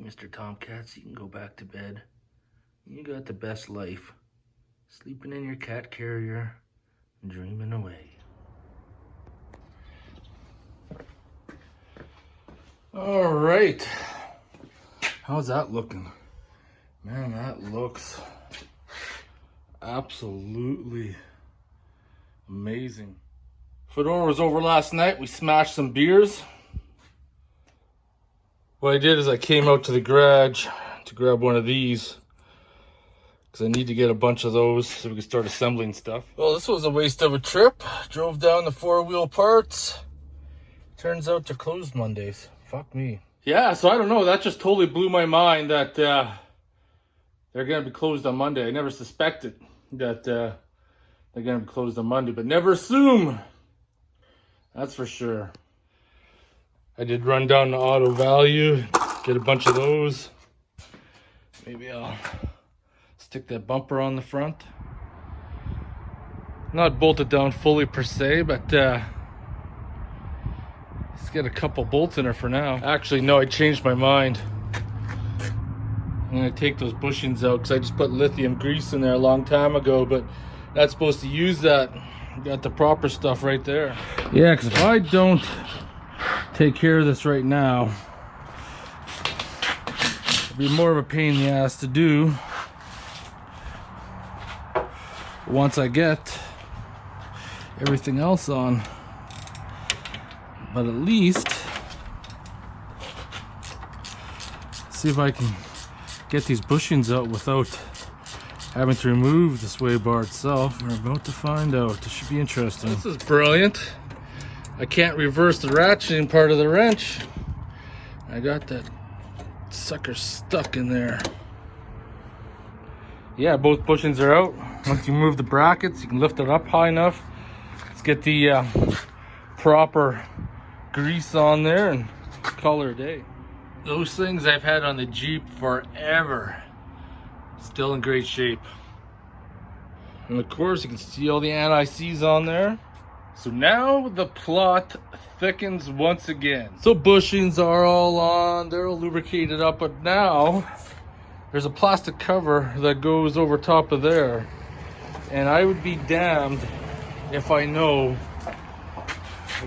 Mr. Tomcats, you can go back to bed. You got the best life. Sleeping in your cat carrier, dreaming away. All right. How's that looking? Man, that looks absolutely amazing. Fedora was over last night. We smashed some beers. What I did is I came out to the garage to grab one of these because I need to get a bunch of those so we can start assembling stuff. Well, this was a waste of a trip. Drove down the 4-wheel parts. Turns out they're closed Mondays. Fuck me. Yeah, so I don't know. That just totally blew my mind that they're going to be closed on Monday. I never suspected that they're going to be closed on Monday, but never assume. That's for sure. I did run down to Auto Value, get a bunch of those. Maybe I'll stick that bumper on the front. Not bolted down fully per se, but let's get a couple bolts in there for now. Actually, no, I changed my mind. I'm gonna take those bushings out because I just put lithium grease in there a long time ago, but not supposed to use that. Got the proper stuff right there. Yeah, because if I don't take care of this right now, it'll be more of a pain in the ass to do once I get everything else on. But at least see if I can get these bushings out without having to remove the sway bar itself. We're about to find out. This should be interesting. This is brilliant. I can't reverse the ratcheting part of the wrench. I got that sucker stuck in there. Yeah, both bushings are out. Once you move the brackets, you can lift it up high enough. Let's get the proper grease on there and call it a day. Those things I've had on the Jeep forever. Still in great shape. And of course, you can see all the anti-seize on there. So now the plot thickens once again. So bushings are all on, they're all lubricated up, but now there's a plastic cover that goes over top of there. And I would be damned if I know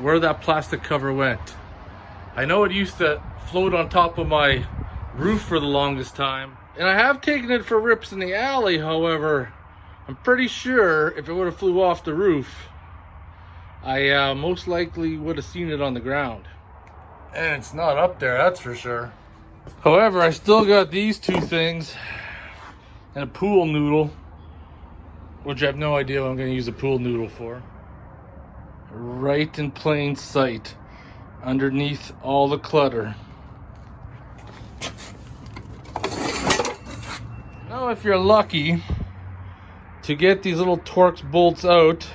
where that plastic cover went. I know it used to float on top of my roof for the longest time. And I have taken it for rips in the alley, however, I'm pretty sure if it would have flew off the roof, I most likely would have seen it on the ground. And it's not up there, that's for sure. However, I still got these two things and a pool noodle, which I have no idea what I'm going to use a pool noodle for. Right in plain sight, underneath all the clutter. Now, if you're lucky to get these little Torx bolts out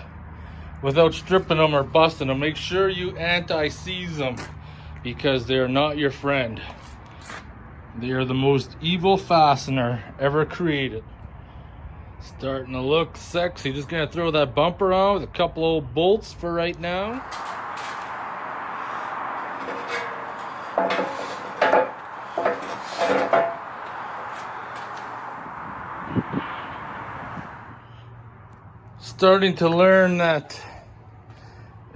without stripping them or busting them, make sure you anti-seize them because they're not your friend. They are the most evil fastener ever created. Starting to look sexy. Just gonna throw that bumper on with a couple old bolts for right now. Starting to learn that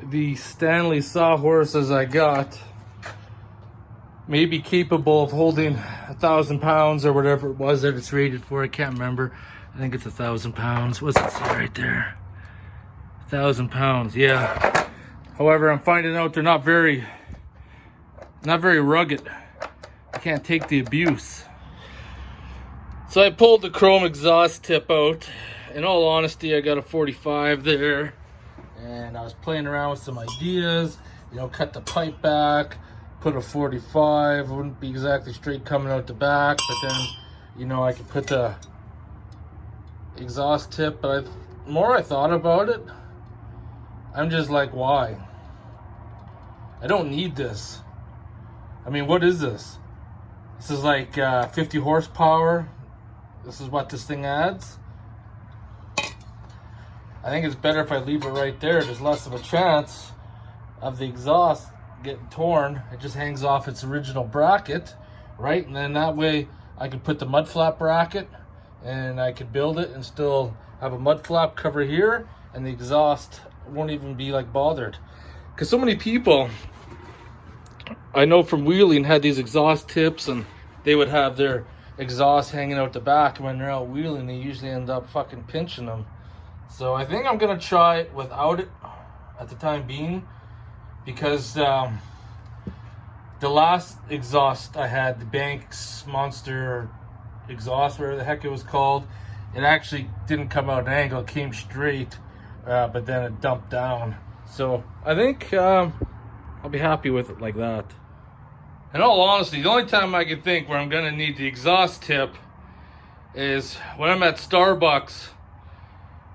the Stanley sawhorses I got may be capable of holding 1,000 pounds or whatever it was that it's rated for. I can't remember. I think it's 1,000 pounds. What's it say right there? 1,000 pounds, yeah. However, I'm finding out they're not very rugged. I can't take the abuse. So I pulled the chrome exhaust tip out. In all honesty, I got a 45 there. And I was playing around with some ideas. You know, cut the pipe back, put a 45. Wouldn't be exactly straight coming out the back, but then, you know, I could put the exhaust tip. But the more I thought about it, I'm just like, why? I don't need this. I mean, what is this? This is like 50 horsepower. This is what this thing adds. I think it's better if I leave it right there. There's less of a chance of the exhaust getting torn. It just hangs off its original bracket, right? And then that way I could put the mud flap bracket and I could build it and still have a mud flap cover here, and the exhaust won't even be like bothered. Because so many people I know from wheeling had these exhaust tips, and they would have their exhaust hanging out the back. When they're out wheeling, they usually end up fucking pinching them. So I think I'm gonna try it without it at the time being, because the last exhaust I had, the Banks Monster exhaust, whatever the heck it was called, it actually didn't come out at an angle, it came straight, but then it dumped down. So I think I'll be happy with it like that. In all honesty, the only time I can think where I'm gonna need the exhaust tip is when I'm at Starbucks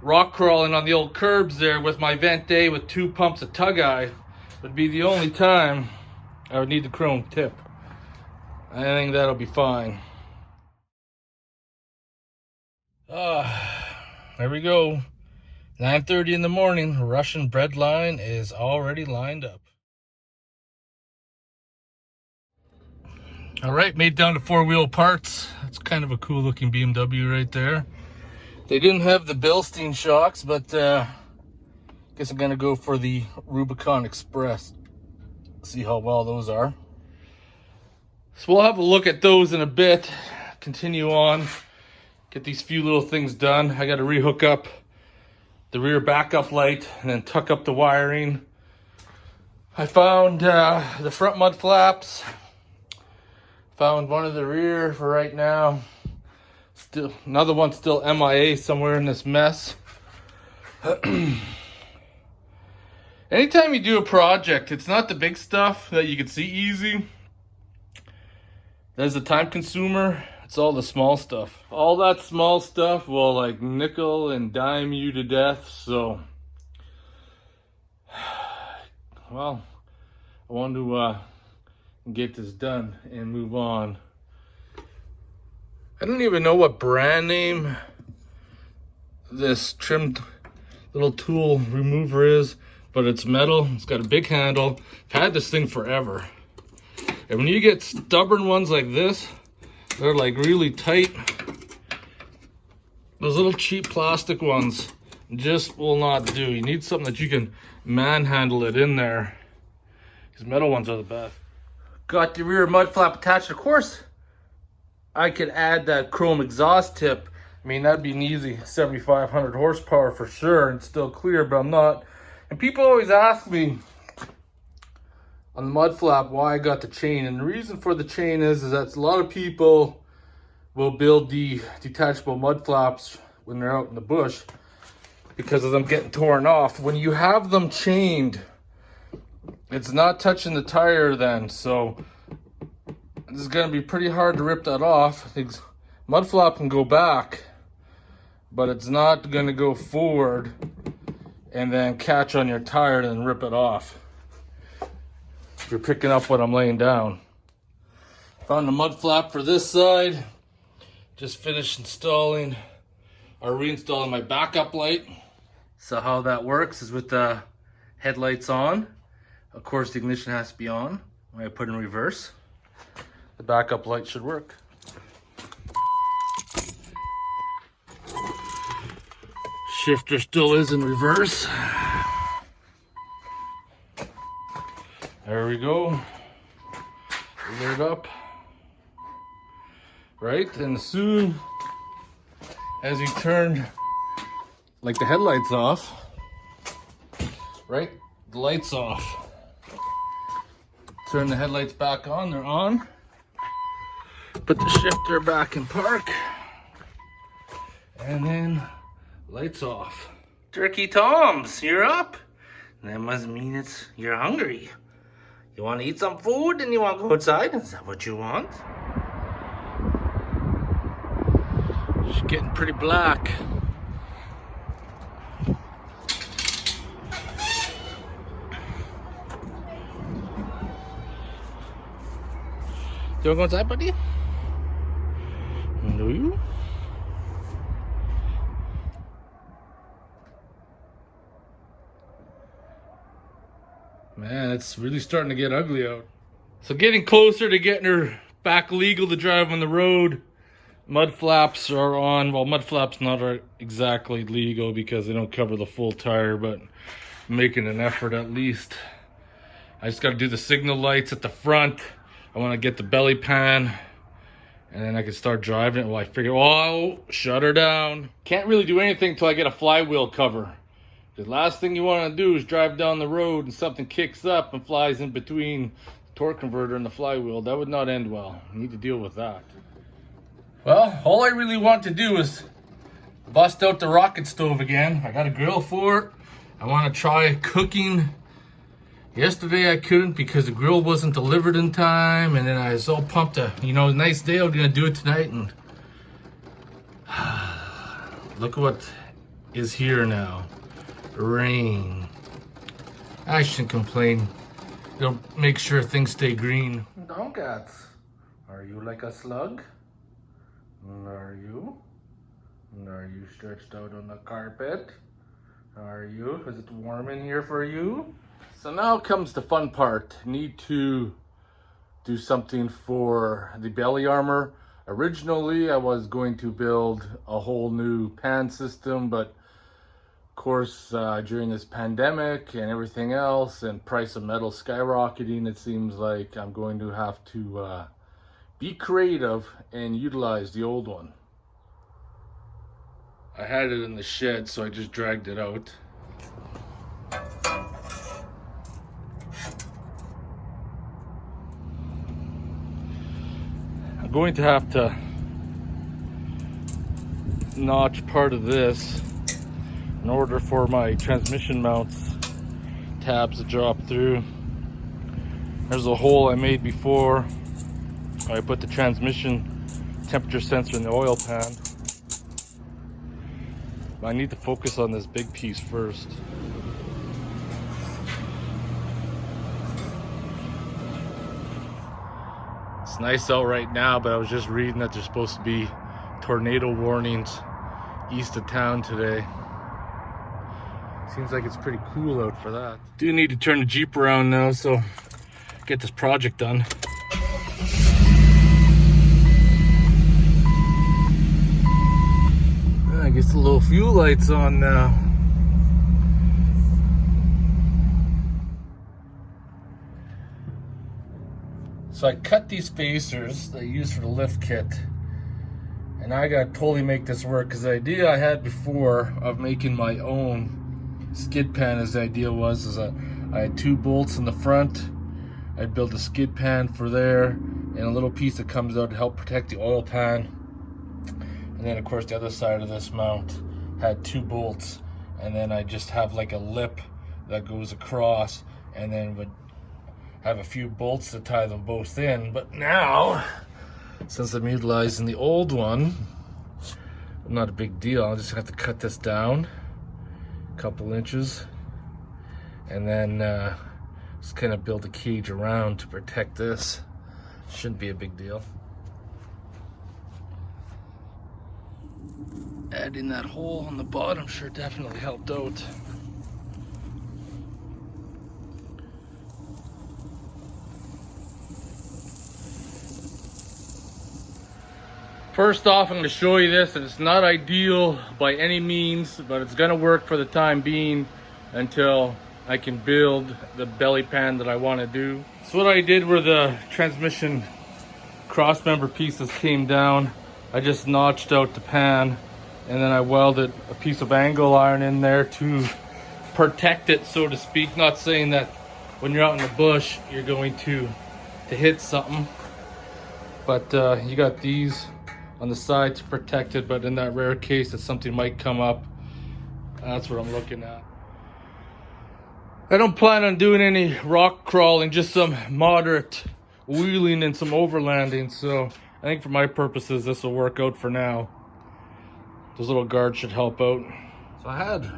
rock crawling on the old curbs there with my Vente with 2 pumps of tug-eye. Would be the only time I would need the chrome tip. I think that'll be fine. There we go. 9:30 in the morning. Russian bread line is already lined up. All right, made down to 4-wheel parts. That's kind of a cool looking BMW right there. They didn't have the Bilstein shocks, but guess I'm gonna go for the Rubicon Express. See how well those are. So we'll have a look at those in a bit. Continue on. Get these few little things done. I gotta rehook up the rear backup light and then tuck up the wiring. I found the front mud flaps. Found one of the rear for right now. Still another one still MIA somewhere in this mess. Anytime you do a project, it's not the big stuff that you can see easy. There's a time consumer. It's all the small stuff. All that small stuff will like nickel and dime you to death. So, well, I want to get this done and move on. I don't even know what brand name this trimmed little tool remover is, but it's metal. It's got a big handle. I've had this thing forever. And when you get stubborn ones like this, they're like really tight. Those little cheap plastic ones just will not do. You need something that you can manhandle it in there. These metal ones are the best. Got the rear mud flap attached. Of course, I could add that chrome exhaust tip. I mean, that'd be an easy 7,500 horsepower for sure and still clear, but I'm not. And people always ask me on the mud flap why I got the chain. And the reason for the chain is that a lot of people will build the detachable mud flaps when they're out in the bush because of them getting torn off. When you have them chained, it's not touching the tire then, so this is going to be pretty hard to rip that off. The mud flap can go back, but it's not going to go forward and then catch on your tire and then rip it off. If you're picking up what I'm laying down. Found the mud flap for this side. Just finished installing or reinstalling my backup light. So how that works is with the headlights on. Of course, the ignition has to be on when I put in reverse. The backup light should work. Shifter still is in reverse. There we go. Lit up. Right, and as soon as you turn like the headlights off, right, the lights off. Turn the headlights back on, they're on. Put the shifter back in park. And then lights off. Turkey Toms, you're up. That must mean you're hungry. You want to eat some food and you want to go outside? Is that what you want? It's getting pretty black. Do you want to go outside, buddy? Do you? Man, it's really starting to get ugly out. So getting closer to getting her back legal to drive on the road. Mud flaps are on. Well, mud flaps not exactly legal because they don't cover the full tire, but I'm making an effort at least. I just got to do the signal lights at the front. I want to get the belly pan, and then I can start driving it. Well, I figure, oh, shut her down. Can't really do anything until I get a flywheel cover. The last thing you want to do is drive down the road and something kicks up and flies in between the torque converter and the flywheel. That would not end well. You need to deal with that. Well, all I really want to do is bust out the rocket stove again. I got a grill for it. I want to try cooking. Yesterday I couldn't because the grill wasn't delivered in time, and then I was all pumped up. You know, nice day, I'm gonna do it tonight, and look what is here now. Rain. I shouldn't complain. It'll make sure things stay green. Donkats, are you like a slug? Are you? Are you stretched out on the carpet? Are you? Is it warm in here for you? So now comes the fun part. Need to do something for the belly armor. Originally, I was going to build a whole new pan system, but of course, during this pandemic and everything else, and price of metal skyrocketing, it seems like I'm going to have to be creative and utilize the old one. I had it in the shed, so I just dragged it out. I'm going to have to notch part of this in order for my transmission mounts tabs to drop through. There's a hole I made before I put the transmission temperature sensor in the oil pan. I need to focus on this big piece first. It's nice out right now, but I was just reading that there's supposed to be tornado warnings east of town today. Seems like it's pretty cool out for that. Do need to turn the Jeep around now, so get this project done. I guess the little fuel light's on now. So I cut these spacers that I use for the lift kit, and I gotta totally make this work, because the idea I had before of making my own skid pan, as the idea was, is that I had 2 bolts in the front. I'd build a skid pan for there, and a little piece that comes out to help protect the oil pan. And then of course the other side of this mount had 2 bolts, and then I just have like a lip that goes across, and then would have a few bolts to tie them both in. But now, since I'm utilizing the old one, not a big deal. I'll just have to cut this down a couple inches, and then just kind of build a cage around to protect this. Shouldn't be a big deal. Adding that hole on the bottom sure definitely helped out. First off, I'm going to show you this, and it's not ideal by any means, but it's going to work for the time being until I can build the belly pan that I want to do. So what I did where the transmission cross member pieces came down, I just notched out the pan, and then I welded a piece of angle iron in there to protect it, so to speak. Not saying that when you're out in the bush you're going to hit something, but you got these on the side to protect it, but in that rare case that something might come up, that's what I'm looking at. I don't plan on doing any rock crawling, just some moderate wheeling and some overlanding, so I think for my purposes this will work out for now. Those little guards should help out. So I had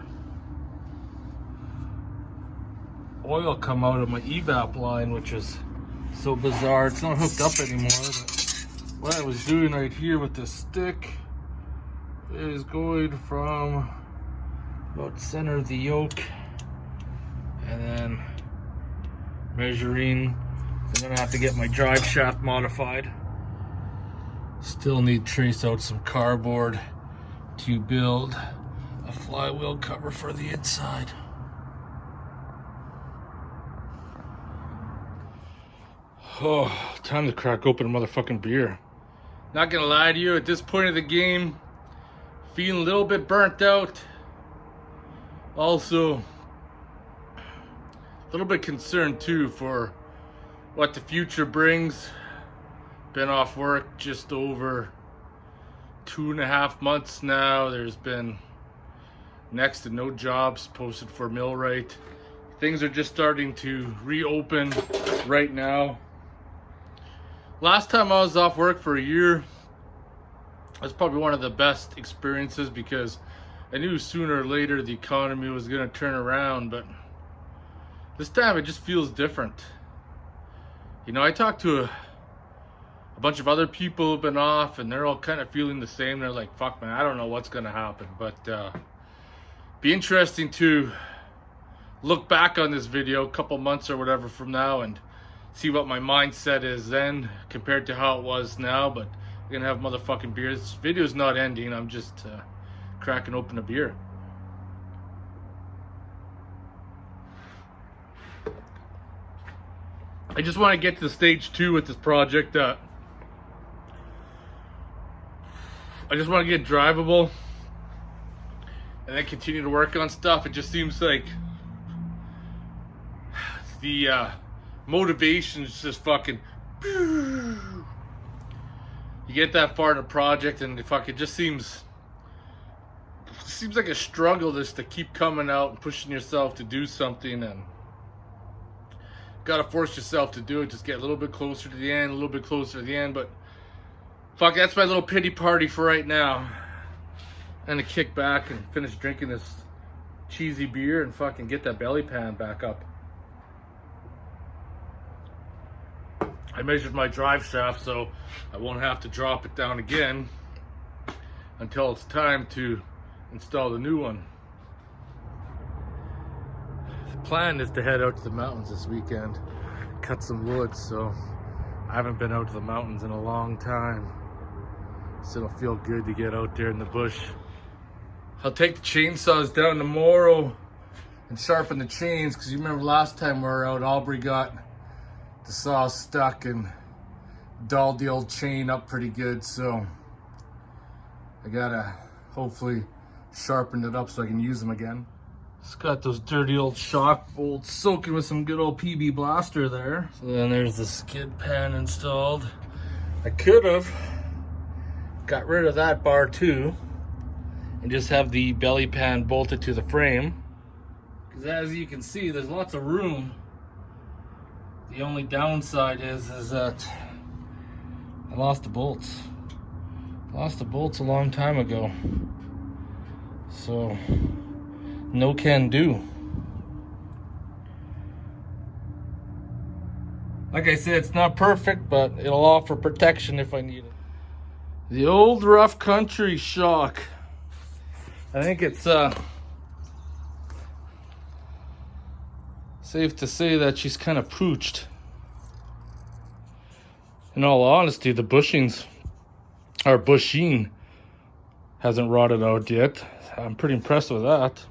oil come out of my evap line, which is so bizarre. It's not hooked up anymore, but what I was doing right here with this stick is going from about the center of the yoke and then measuring. I'm gonna have to get my drive shaft modified. Still need to trace out some cardboard to build a flywheel cover for the inside. Oh, time to crack open a motherfucking beer. Not gonna lie to you, at this point of the game, feeling a little bit burnt out. Also, a little bit concerned too for what the future brings. Been off work just over 2.5 months now. There's been next to no jobs posted for millwright. Things are just starting to reopen right now. Last time I was off work for a year, it was probably one of the best experiences because I knew sooner or later the economy was going to turn around, but this time it just feels different. You know, I talked to a bunch of other people who've been off and they're all kind of feeling the same. They're like, fuck man, I don't know what's going to happen, but be interesting to look back on this video a couple months or whatever from now and see what my mindset is then compared to how it was now. But I'm gonna have motherfucking beers. This video's not ending. I'm just cracking open a beer. I just want to get to stage 2 with this project. I just want to get drivable and then continue to work on stuff. It just seems like the motivation is just fucking. You get that far in a project and it just seems like a struggle just to keep coming out and pushing yourself to do something, and gotta force yourself to do it. Just get a little bit closer to the end, a little bit closer to the end. But fuck, that's my little pity party for right now. And to kick back and finish drinking this cheesy beer and fucking get that belly pan back up. I measured my drive shaft so I won't have to drop it down again until it's time to install the new one. The plan is to head out to the mountains this weekend, cut some wood, so I haven't been out to the mountains in a long time. So it'll feel good to get out there in the bush. I'll take the chainsaws down tomorrow and sharpen the chains, because you remember last time we were out, Aubrey got the saw stuck and dulled the old chain up pretty good, so I gotta hopefully sharpen it up so I can use them again. It's got those dirty old shock bolts soaking with some good old PB blaster there. So then there's the skid pan installed. I could have got rid of that bar too and just have the belly pan bolted to the frame, because as you can see there's lots of room. The only downside is that I lost the bolts. Lost the bolts a long time ago. So, no can do. Like I said, it's not perfect, but it'll offer protection if I need it. The old rough country shock. I think it's safe to say that she's kind of pooched. In all honesty, the bushings, or bushing, hasn't rotted out yet. I'm pretty impressed with that.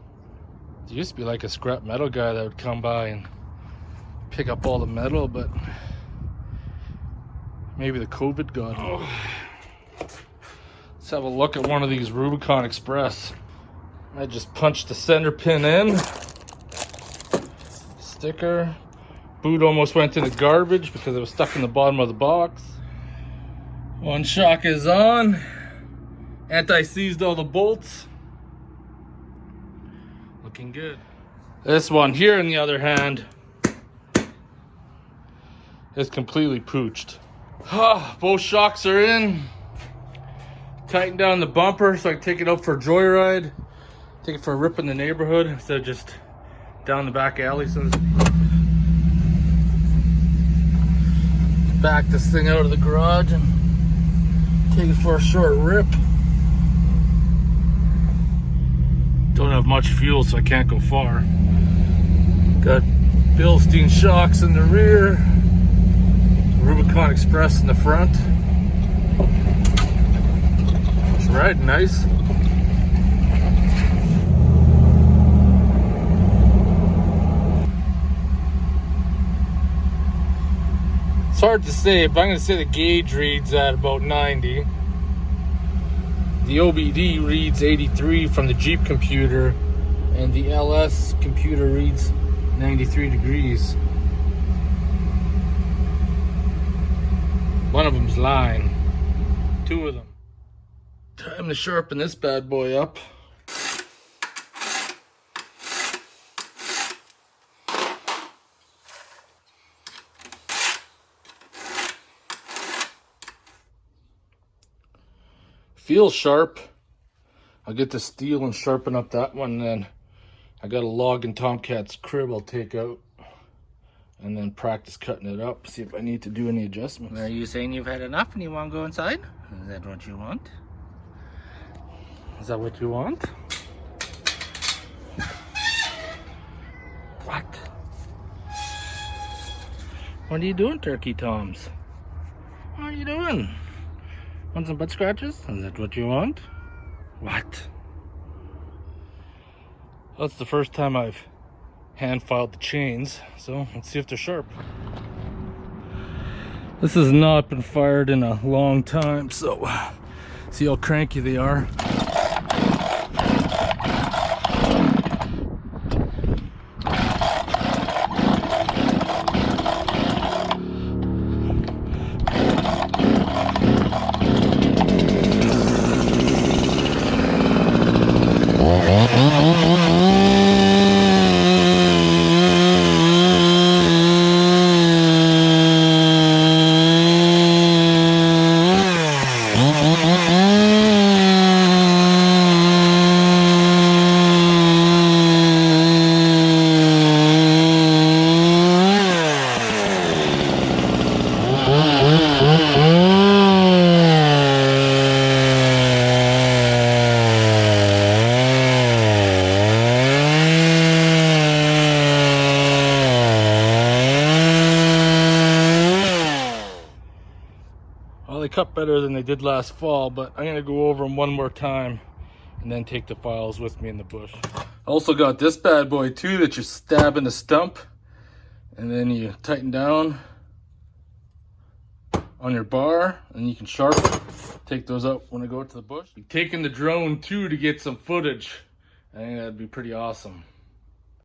There used to be like a scrap metal guy that would come by and pick up all the metal, but maybe the COVID got it. Oh. Let's have a look at one of these Rubicon Express. I just punched the center pin in. Sticker. Boot almost went in the garbage because it was stuck in the bottom of the box. One shock is on. Anti-seized all the bolts. Looking good. This one here, on the other hand, is completely pooched. Both shocks are in. Tighten down the bumper so I can take it out for a joyride. Take it for a rip in the neighborhood instead of just down the back alley. So back this thing out of the garage and take it for a short rip. Don't have much fuel, so I can't go far. Got Bilstein shocks in the rear, Rubicon Express in the front. Right, nice. It's hard to say, but I'm going to say the gauge reads at about 90. The OBD reads 83 from the Jeep computer, and the LS computer reads 93 degrees. One of them's lying. Two of them. Time to sharpen this bad boy up. Feels sharp. I'll get the steel and sharpen up that one, then I got a log in Tomcat's crib I'll take out and then practice cutting it up, see if I need to do any adjustments. Are you saying you've had enough and you want to go inside? Is that what you want? Is that what you want? What? What are you doing, Turkey Toms? What are you doing? Want some butt scratches? Is that what you want? What? That's the first time I've hand filed the chains, so let's see if they're sharp. This has not been fired in a long time, so see how cranky they are. Well, they cut better than they did last fall, but I'm going to go over them one more time and then take the files with me in the bush. Also got this bad boy too that you stab in the stump and then you tighten down on your bar and you can sharpen. Take those out when I go to the bush. I'm taking the drone too to get some footage. I think that'd be pretty awesome.